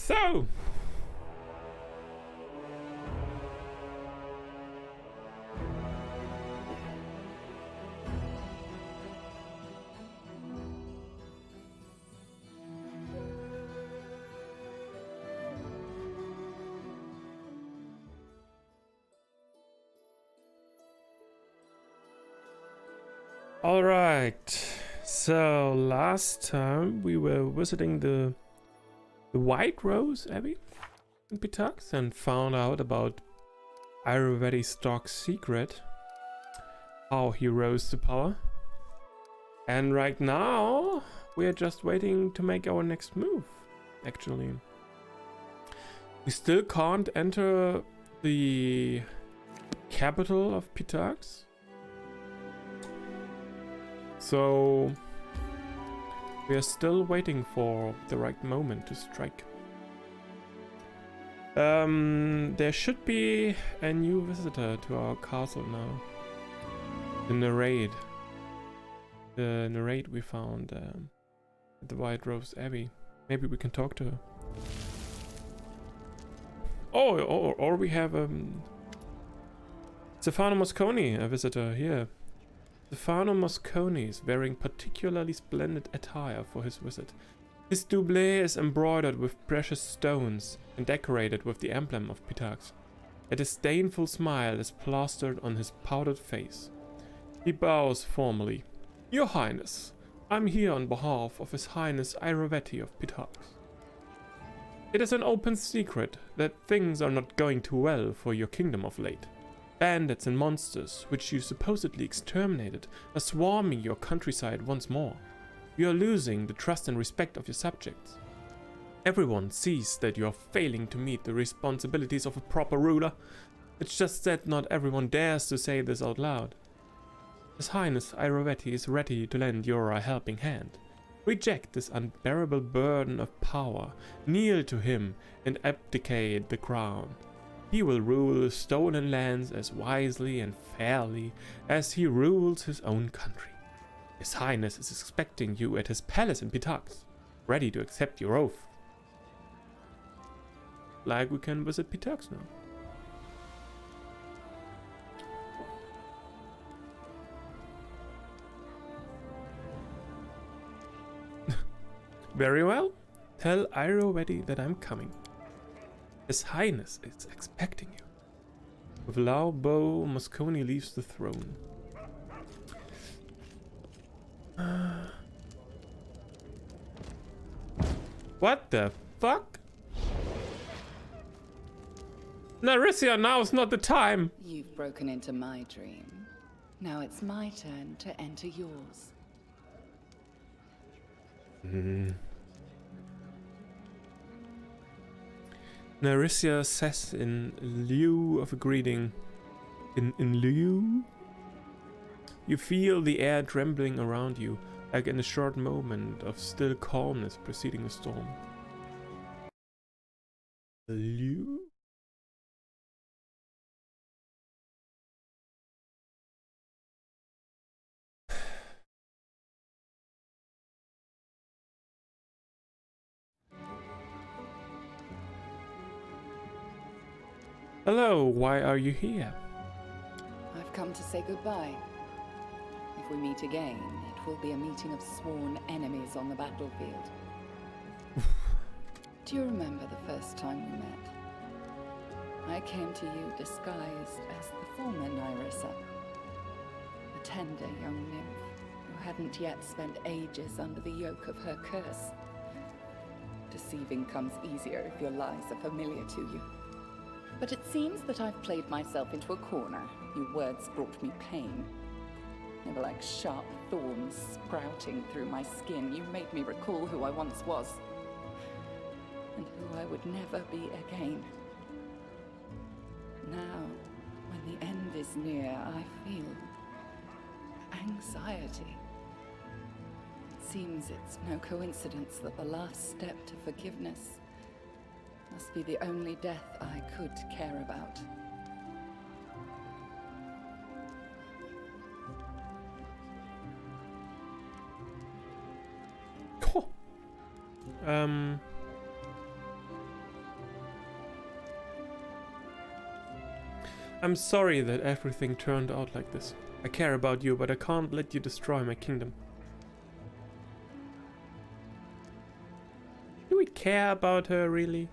So. All right. So last time we were visiting the White Rose Abbey in Pitax and found out about Ayurvedi's dark secret, how he rose to power. And right now we are just waiting to make our next move. Actually, we still can't enter the capital of Pitax. So we are still waiting for the right moment to strike. There should be a new visitor to our castle now. The narrate. The narrate we found at the White Rose Abbey. Maybe we can talk to her. Oh, or we have Stefano Mosconi, a visitor here. Stefano Mosconi is wearing particularly splendid attire for his visit. His doublet is embroidered with precious stones and decorated with the emblem of Pitax. A disdainful smile is plastered on his powdered face. He bows formally. Your Highness, I'm here on behalf of His Highness Ayurvedi of Pitax. It is an open secret that things are not going too well for your kingdom of late. Bandits and monsters, which you supposedly exterminated, are swarming your countryside once more. You are losing the trust and respect of your subjects. Everyone sees that you are failing to meet the responsibilities of a proper ruler. It's just that not everyone dares to say this out loud. His Highness Ayurvedi is ready to lend you a helping hand. Reject this unbearable burden of power, kneel to him, and abdicate the crown. He will rule the stolen lands as wisely and fairly as he rules his own country. His Highness is expecting you at his palace in Pitax, ready to accept your oath. Like we can visit Pitax now. Very well. Tell Ayurvedi that I'm coming. His Highness is expecting you. With a loud bow, Mosconi leaves the throne. What the fuck? Narisia, now's not the time. You've broken into my dream. Now it's my turn to enter yours. Narisia says in lieu of a greeting. In lieu? You feel the air trembling around you, like in a short moment of still calmness preceding a storm. Lieu? Hello, why are you here? I've come to say goodbye. If we meet again, it will be a meeting of sworn enemies on the battlefield. Do you remember the first time we met? I came to you disguised as the former Nyrissa, a tender young nymph who hadn't yet spent ages under the yoke of her curse. Deceiving comes easier if your lies are familiar to you. But it seems that I've played myself into a corner. Your words brought me pain. They were like sharp thorns sprouting through my skin. You made me recall who I once was, and who I would never be again. Now, when the end is near, I feel anxiety. It seems it's no coincidence that the last step to forgiveness must be the only death I could care about. I'm sorry that everything turned out like this. I care about you, but I can't let you destroy my kingdom. Do we care about her, really?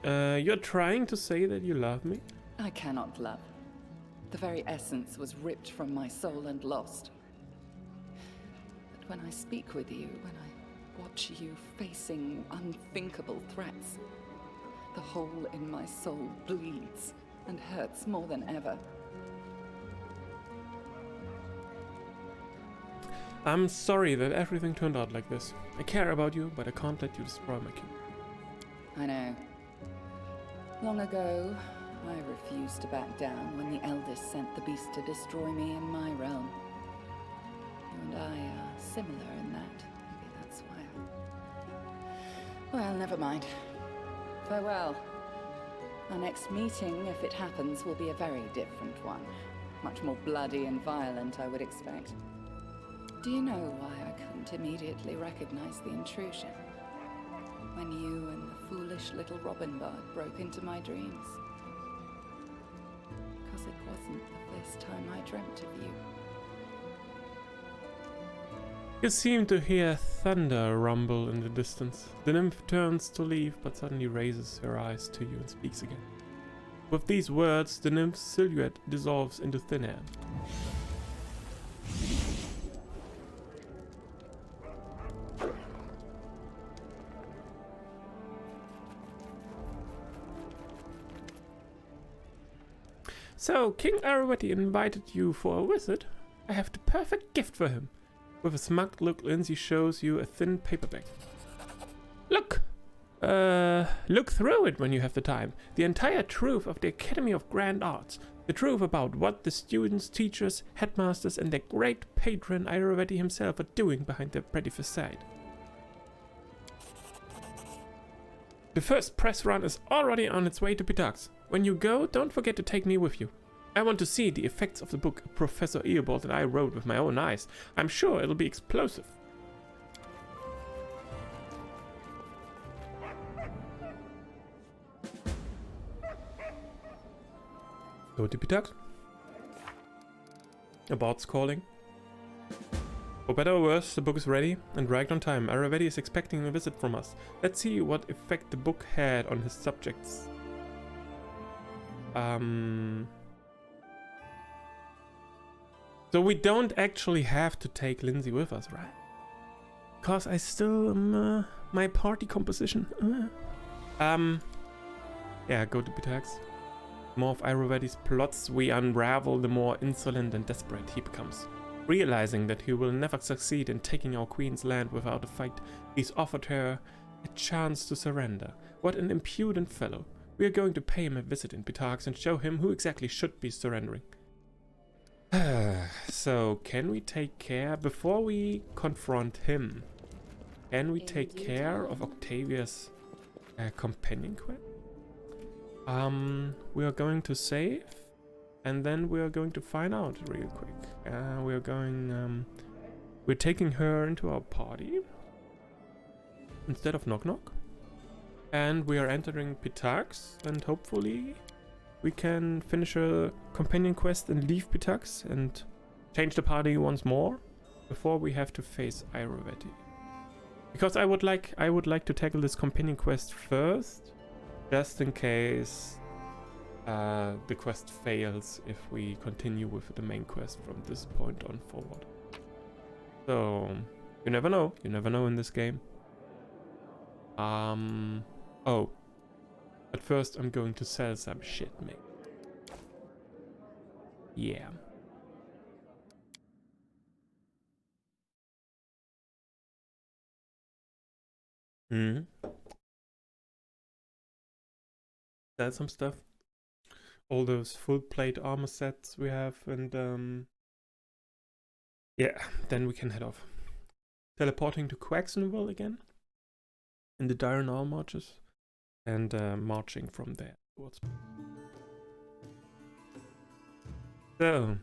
You're trying to say that you love me? I cannot love. The very essence was ripped from my soul and lost. But when I speak with you, when I watch you facing unthinkable threats, the hole in my soul bleeds and hurts more than ever. I'm sorry that everything turned out like this. I care about you, but I can't let you destroy my kingdom. I know. Long ago, I refused to back down when the eldest sent the beast to destroy me in my realm. You and I are similar in that. Maybe that's why. Well, never mind. Farewell. Our next meeting, if it happens, will be a very different one. Much more bloody and violent, I would expect. Do you know why I couldn't immediately recognize the intrusion? When you and the foolish little robin bard broke into my dreams. Because it wasn't the first time I dreamt of you. You seem to hear thunder rumble in the distance. The nymph turns to leave, but suddenly raises her eyes to you and speaks again. With these words, the nymph's silhouette dissolves into thin air. So, King Arawati invited you for a visit. I have the perfect gift for him. With a smug look, Lindsay shows you a thin paperback. Look! Look through it when you have the time. The entire truth of the Academy of Grand Arts. The truth about what the students, teachers, headmasters and their great patron Arawati himself are doing behind their pretty facade. The first press run is already on its way to Pitax. When you go, don't forget to take me with you. I want to see the effects of the book Professor Earbold and I wrote with my own eyes. I'm sure it'll be explosive. Go to Pitax. A bard's calling. For better or worse, the book is ready and right on time. Arawati is expecting a visit from us. Let's see what effect the book had on his subjects. So we don't actually have to take Lindsay with us, right? Because I still am my party composition. Yeah, go to Pitax. The more of Arawati's plots we unravel, the more insolent and desperate he becomes. Realizing that he will never succeed in taking our queen's land without a fight, he's offered her a chance to surrender. What an impudent fellow. We are going to pay him a visit in Pitax and show him who exactly should be surrendering. So, can we take care, before we confront him, can we take care of Octavia's companion quest? We are going to save, and then we are going to find out real quick. We're taking her into our party instead of Knock Knock. And we are entering Pitax, and hopefully we can finish a companion quest and leave Pitax and change the party once more before we have to face Arawati. Because I would like to tackle this companion quest first, just in case the quest fails if we continue with the main quest from this point on forward. So you never know in this game. Oh, but first I'm going to sell some shit, mate. Yeah. Sell some stuff. All those full plate armor sets we have, and yeah, then we can head off. Teleporting to Quaxonville again in the Diurnal marches, and marching from there towards. So.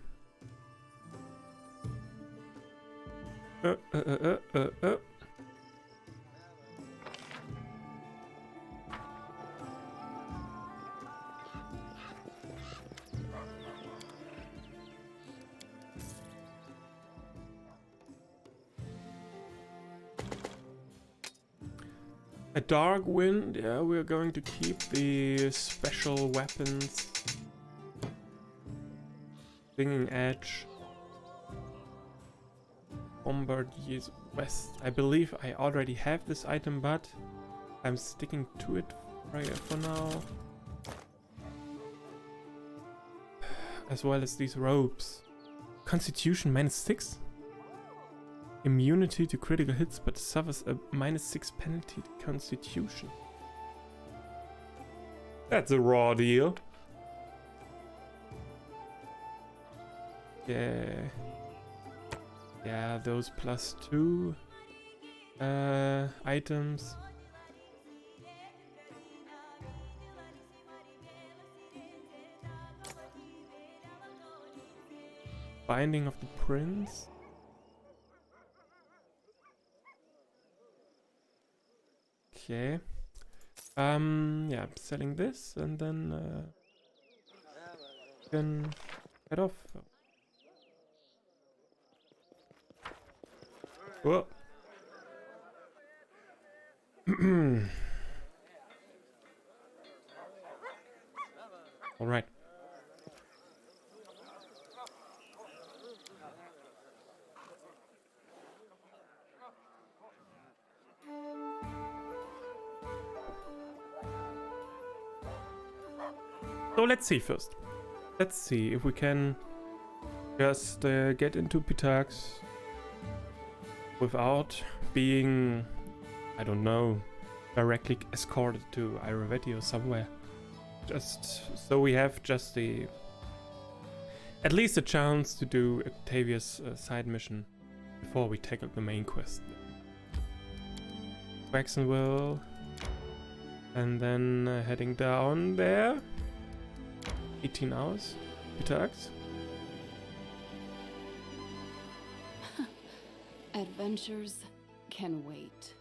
A dark wind. Yeah, we're going to keep the special weapons. Stinging edge. Bombardier's West. I believe I already have this item, but I'm sticking to it for now. As well as these robes. Constitution -6. Immunity to critical hits, but suffers a -6 penalty to Constitution. That's a raw deal. Yeah. Yeah, those +2 items. Binding of the Prince. Okay. Yeah, I'm selling this and then can head off. Whoa. All right. So let's see first. Let's see if we can just get into Pitax without being, I don't know, directly escorted to Iraveti or somewhere. Just so we have just the, at least a chance to do Octavia's side mission before we tackle the main quest. Waxenville, and then heading down there. 18 hours, Pitax. Adventures can wait.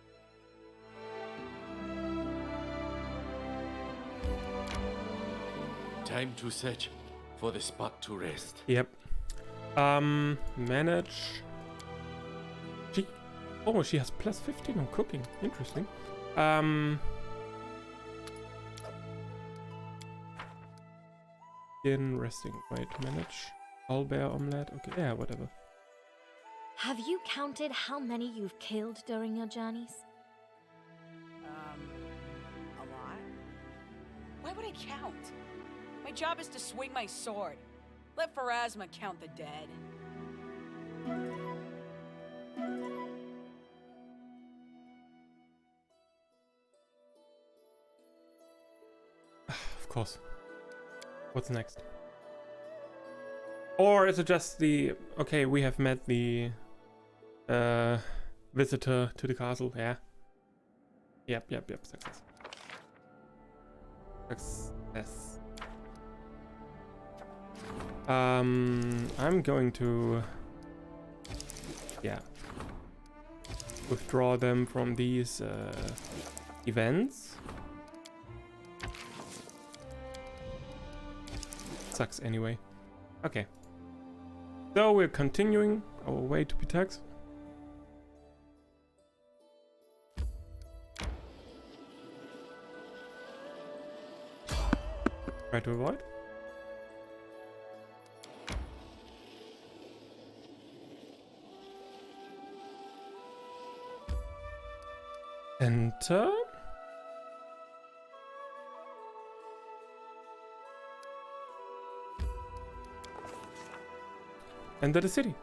Time to search for the spot to rest. Yep. Manage. She has +15 on cooking. Interesting. In resting. Wait, manage. Owlbear omelette. Okay, yeah, whatever. Have you counted how many you've killed during your journeys? A lot? Why would I count? My job is to swing my sword. Let Pharasma count the dead. Of course. What's next? Or is it just the... Okay, we have met the visitor to the castle, yeah? Yep, success. Success. I'm going to... Yeah. Withdraw them from these events. Sucks anyway. Okay. So we're continuing our way to Pitax. Try to avoid. Enter. Enter the city.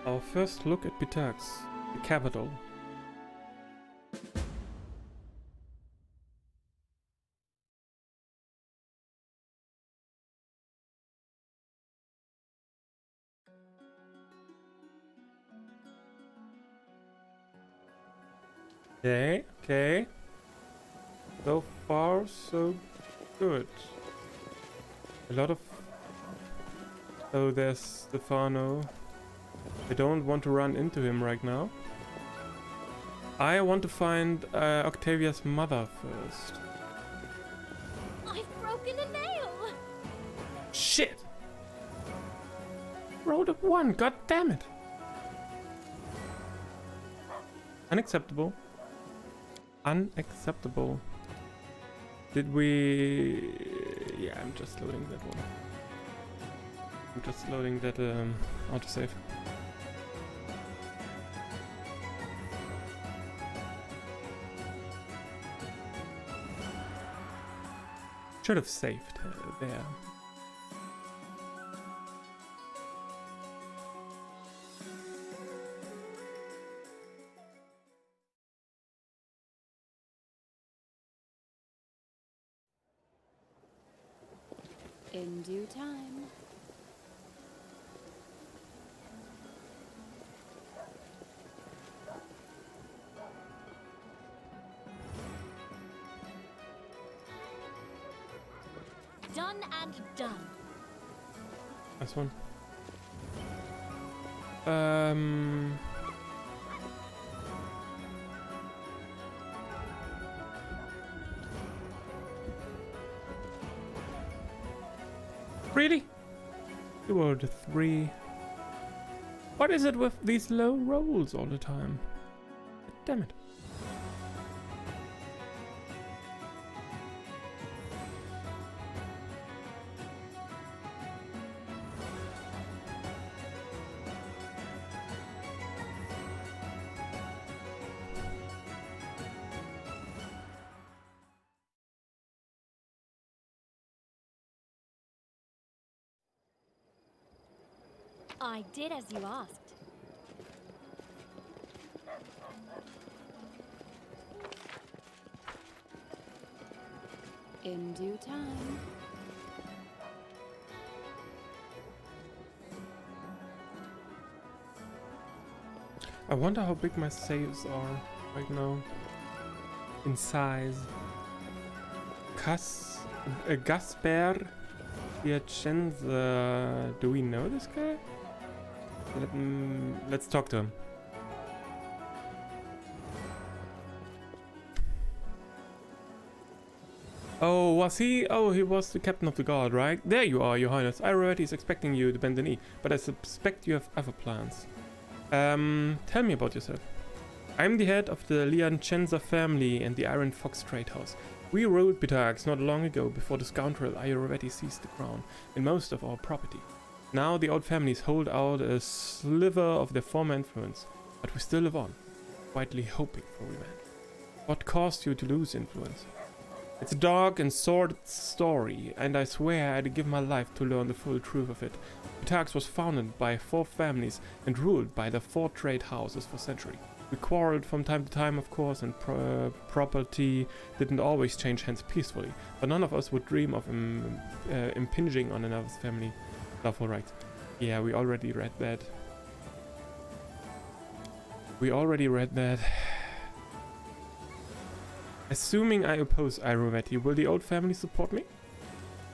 Our first look at Pitax, the capital. Okay. So far, so good. A lot of... Oh, there's Stefano. I don't want to run into him right now. I want to find Octavia's mother first. I've broken a nail! Shit! rolled a 1. God damn it. Unacceptable. Unacceptable. Did we... Yeah, I'm just loading that one. I'm just loading that autosave. Should have saved there. In due time. Done and done. Nice one. Really? You were the 3. What is it with these low rolls all the time? Damn it. I did as you asked. In due time. I wonder how big my saves are right now. In size. Gasper Piacenza. Do we know this guy? Let's talk to him. Oh, was he? Oh, he was the captain of the guard, right? There you are, Your Highness. Irorati is expecting you to bend the knee, but I suspect you have other plans. Tell me about yourself. I'm the head of the Liancenza family and the Iron Fox Trade House. We ruled Pitax not long ago before the scoundrel Irorati seized the crown and most of our property. Now the old families hold out a sliver of their former influence, but we still live on, quietly hoping for revenge. What caused you to lose influence? It's a dark and sordid story, and I swear I'd give my life to learn the full truth of it. Pitax was founded by 4 families and ruled by the 4 trade houses for centuries. We quarreled from time to time, of course, and property didn't always change hands peacefully, but none of us would dream of impinging on another's family. Lawful rights. Yeah, we already read that. Assuming I oppose Irorati, will the old family support me?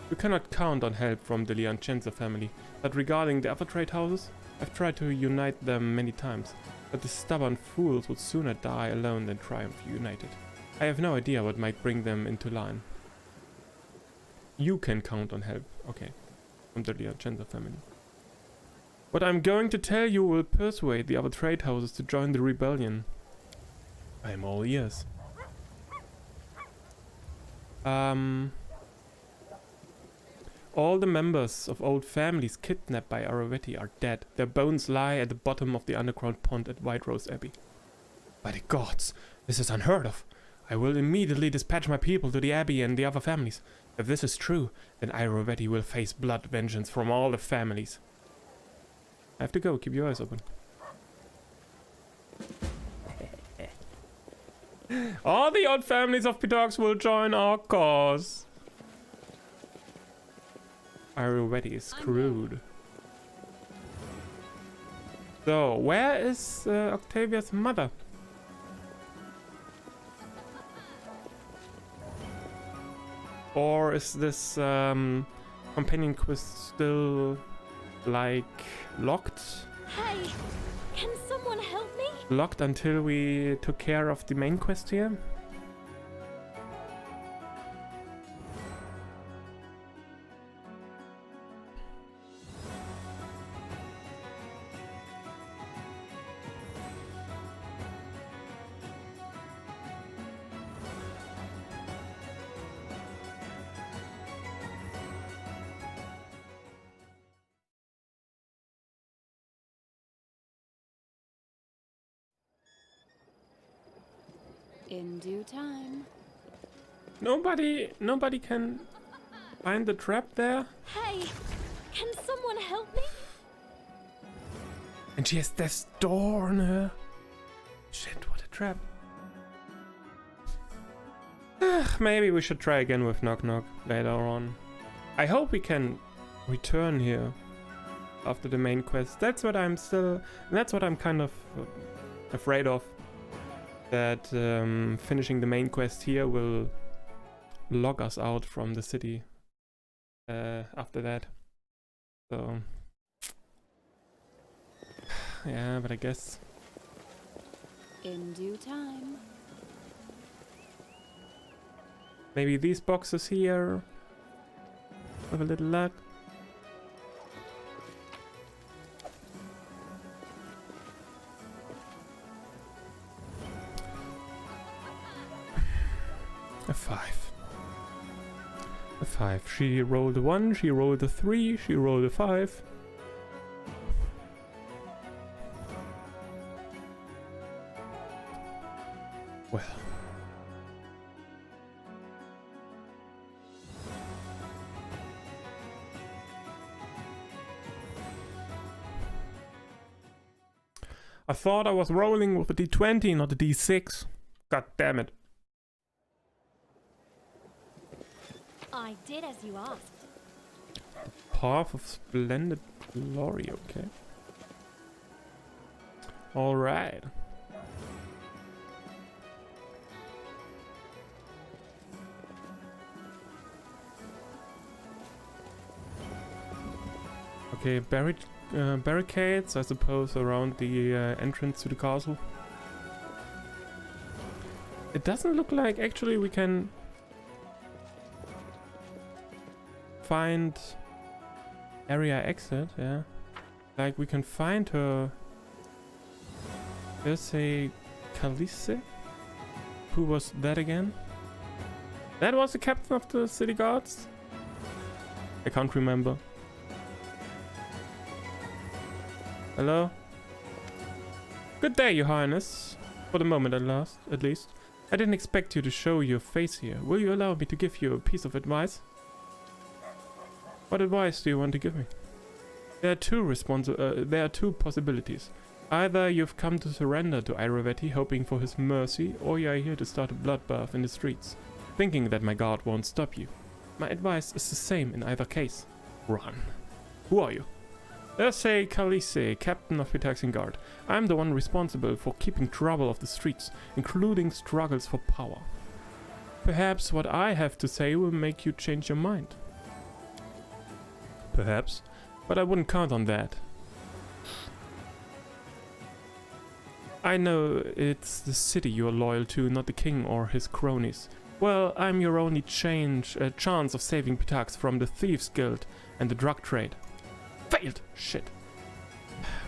We cannot count on help from the Liancenza family, but regarding the other trade houses, I've tried to unite them many times, but the stubborn fools would sooner die alone than triumph united. I have no idea what might bring them into line. You can count on help, okay, from the Liancenza family. What I'm going to tell you will persuade the other trade houses to join the rebellion. I'm all ears. All the members of old families kidnapped by Irorati are dead. Their bones lie at the bottom of the underground pond at White Rose Abbey. By the gods, this is unheard of. I will immediately dispatch my people to the Abbey and the other families. If this is true, then Irorati will face blood vengeance from all the families. I have to go, keep your eyes open. All the old families of Pitax will join our cause. Irorati is screwed. So, where is Octavia's mother? Or is this companion quest still, like, locked? Hey, can someone help me? Locked until we took care of the main quest here? In due time. Nobody can find the trap there. Hey, can someone help me? And she has death's door on her. Shit, what a trap. Maybe we should try again with Knock Knock later on. I hope we can return here after the main quest. That's what I'm kind of afraid of. That finishing the main quest here will log us out from the city after that. So yeah, but I guess In due time. maybe these boxes here with a little luck. A 5. A 5. She rolled a 1, she rolled a 3, she rolled a 5. Well. I thought I was rolling with a d20, not a d6. God damn it. I did as you asked. Path of Splendid Glory, okay. Alright. Okay, barricades, I suppose, around the entrance to the castle. It doesn't look like actually we can find area exit, yeah. Like we can find her. There's a Khaleesi. Who was that again? That was the captain of the city guards? I can't remember. Hello? Good day, your highness. For the moment at least. I didn't expect you to show your face here. Will you allow me to give you a piece of advice? What advice do you want to give me? There are two possibilities. Either you've come to surrender to Irovetti hoping for his mercy, or you are here to start a bloodbath in the streets, thinking that my guard won't stop you. My advice is the same in either case. Run. Who are you? Say Khaleesi, captain of Pitaxian Guard. I'm the one responsible for keeping trouble off the streets, including struggles for power. Perhaps what I have to say will make you change your mind. Perhaps, but I wouldn't count on that. I know it's the city you're loyal to, not the king or his cronies. Well, I'm your only chance of saving Pitax from the Thieves Guild and the drug trade. Failed! Shit.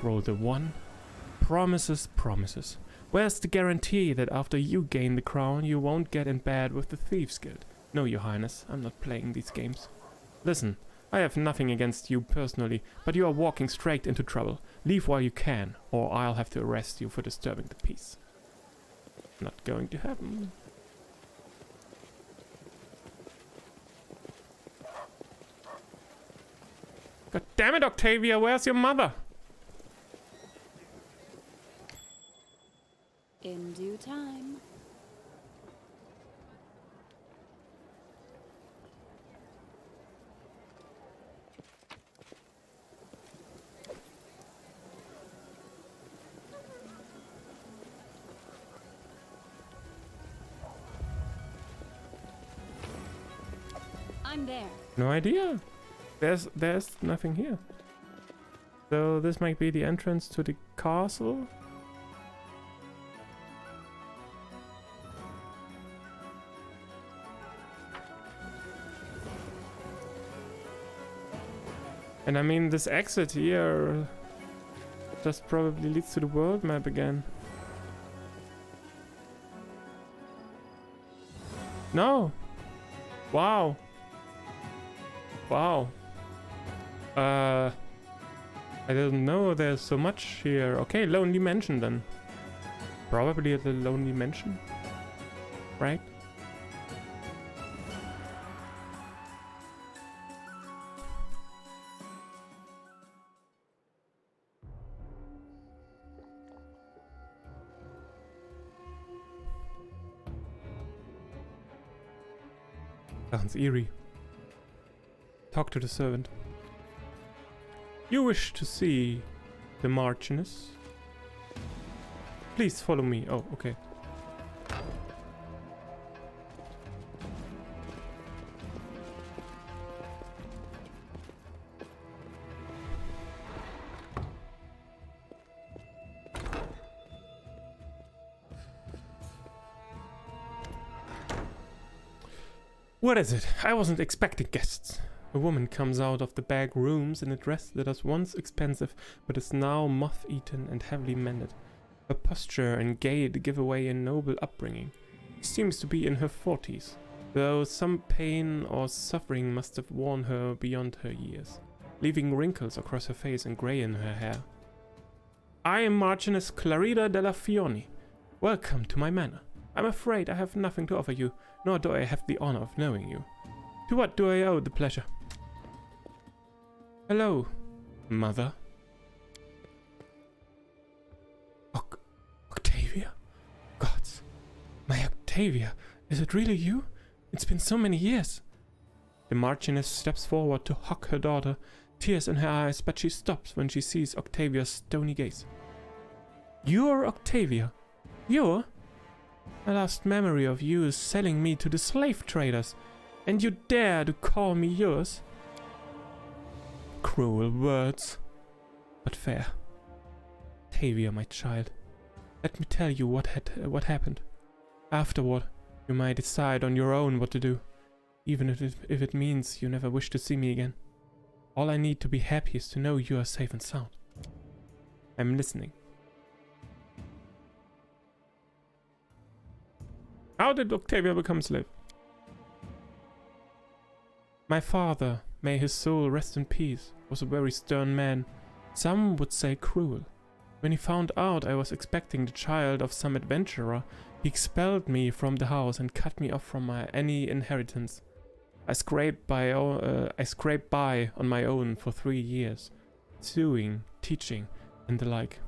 Rolled a 1. Promises, promises. Where's the guarantee that after you gain the crown, you won't get in bed with the Thieves Guild? No, your highness, I'm not playing these games. Listen, I have nothing against you personally, but you are walking straight into trouble. Leave while you can, or I'll have to arrest you for disturbing the peace. Not going to happen. God damn it, Octavia, where's your mother? In due time. I'm there. No idea. There's nothing here. So this might be the entrance to the castle. And I mean, this exit here just probably leads to the world map again. No. Wow. Wow. I didn't know there's so much here. Okay, Lonely Mansion then. Probably the Lonely Mansion. Sounds eerie. Talk to the servant. You wish to see the Marchioness? Please follow me. Oh, okay. What is it? I wasn't expecting guests. A woman comes out of the back rooms in a dress that was once expensive, but is now moth-eaten and heavily mended. Her posture and gait give away a noble upbringing. She seems to be in her 40s, though some pain or suffering must have worn her beyond her years, leaving wrinkles across her face and grey in her hair. I am Marchioness Clarida della Fioni. Welcome to my manor. I'm afraid I have nothing to offer you, nor do I have the honor of knowing you. To what do I owe the pleasure? Hello, mother. Octavia? Gods, my Octavia, is it really you? It's been so many years. The Marchioness steps forward to hug her daughter, tears in her eyes, but she stops when she sees Octavia's stony gaze. You're Octavia? You're? My last memory of you is selling me to the slave traders, and you dare to call me yours? Cruel words, but fair. Octavia, my child, let me tell you what happened. Afterward, you might decide on your own what to do, even if it means you never wish to see me again. All I need to be happy is to know you are safe and sound. I'm listening. How did Octavia become slave? My father, may his soul rest in peace, was a very stern man. Some would say cruel. When he found out I was expecting the child of some adventurer, he expelled me from the house and cut me off from any inheritance. I scraped by on my own for 3 years, sewing, teaching, and the like.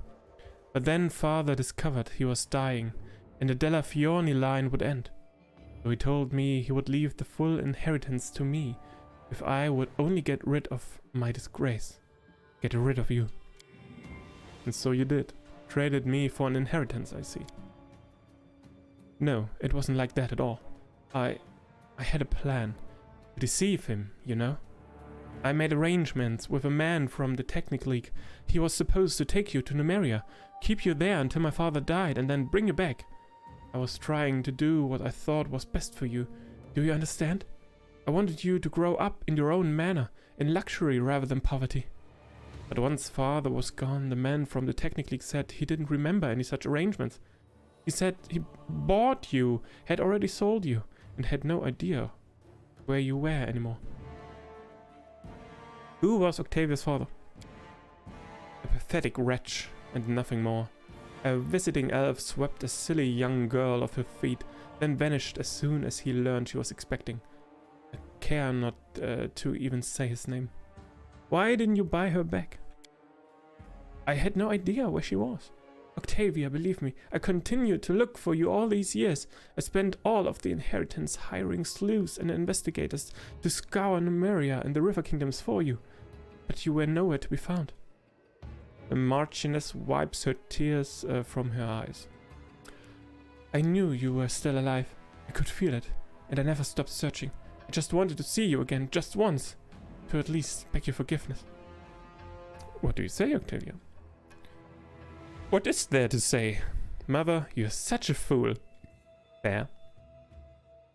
But then father discovered he was dying, and the Della Fioni line would end. So he told me he would leave the full inheritance to me if I would only get rid of my disgrace. Get rid of you. And so you did. Traded me for an inheritance, I see. No, it wasn't like that at all. I had a plan. To deceive him, you know. I made arrangements with a man from the Technic League. He was supposed to take you to Numeria, keep you there until my father died, and then bring you back. I was trying to do what I thought was best for you. Do you understand? I wanted you to grow up in your own manner, in luxury rather than poverty. But once father was gone, the man from the Technic League said he didn't remember any such arrangements. He said he bought you, had already sold you, and had no idea where you were anymore. Who was Octavia's father? A pathetic wretch, and nothing more. A visiting elf swept a silly young girl off her feet, then vanished as soon as he learned she was expecting. I care not to even say his name. Why didn't you buy her back? I had no idea where she was. Octavia, believe me, I continued to look for you all these years. I spent all of the inheritance hiring sleuths and investigators to scour Numeria and the River Kingdoms for you, but you were nowhere to be found. The Marchioness wipes her tears from her eyes. I knew you were still alive. I could feel it, and I never stopped searching. I just wanted to see you again, just once, to at least beg your forgiveness. What do you say, Octavia? What is there to say? Mother, you're such a fool. There.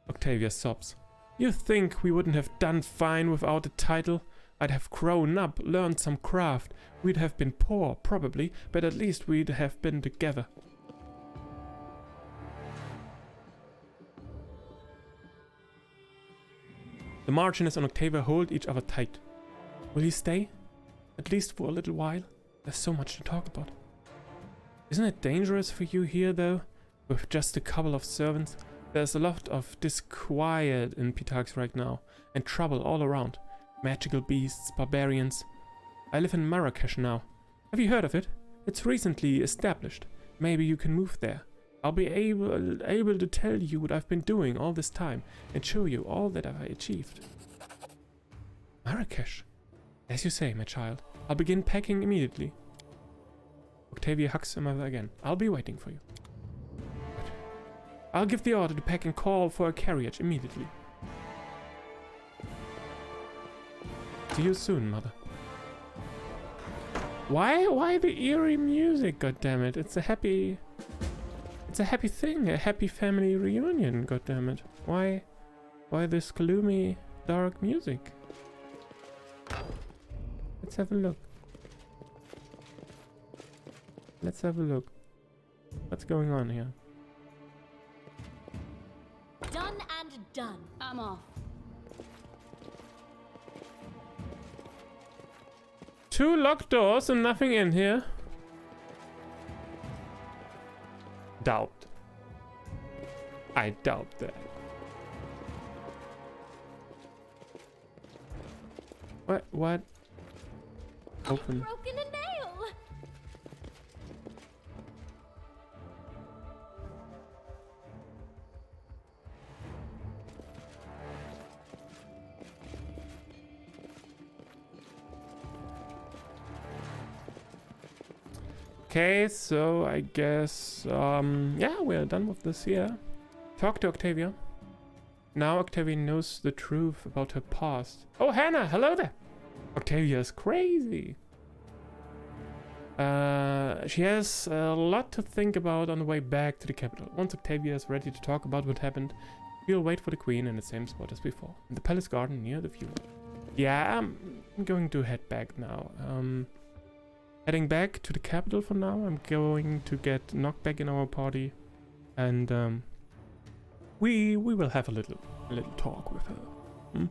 Octavia sobs. You think we wouldn't have done fine without a title? I'd have grown up, learned some craft. We'd have been poor, probably, but at least we'd have been together. The Marchioness and Octavia hold each other tight. Will you stay? At least for a little while? There's so much to talk about. Isn't it dangerous for you here, though? With just a couple of servants? There's a lot of disquiet in Pitax right now, and trouble all around. Magical beasts, barbarians. I live in Marrakesh now. Have you heard of it? It's recently established. Maybe you can move there. I'll be able to tell you what I've been doing all this time and show you all that I achieved. Marrakesh. As you say, my child. I'll begin packing immediately. Octavia hugs her mother again. I'll be waiting for you. Good. I'll give the order to pack and call for a carriage immediately. See you soon, mother. Why the eerie music, goddammit? It's a happy thing, a happy family reunion, goddammit. Why this gloomy, dark music? Let's have a look. Let's have a look. What's going on here? Done and done. I'm off. Two locked doors and nothing in here. Doubt. I doubt that. What? Open. Broken a nail. Okay, so I guess, yeah, we're done with this here. Talk to Octavia. Now Octavia knows the truth about her past. Oh, Hannah, hello there. Octavia is crazy. She has a lot to think about on the way back to the capital. Once Octavia is ready to talk about what happened, we'll wait for the queen in the same spot as before, in the palace garden near the view. Yeah, I'm going to head back now. Heading back to the capital for now. I'm going to get knocked back in our party, and we will have a little talk with her.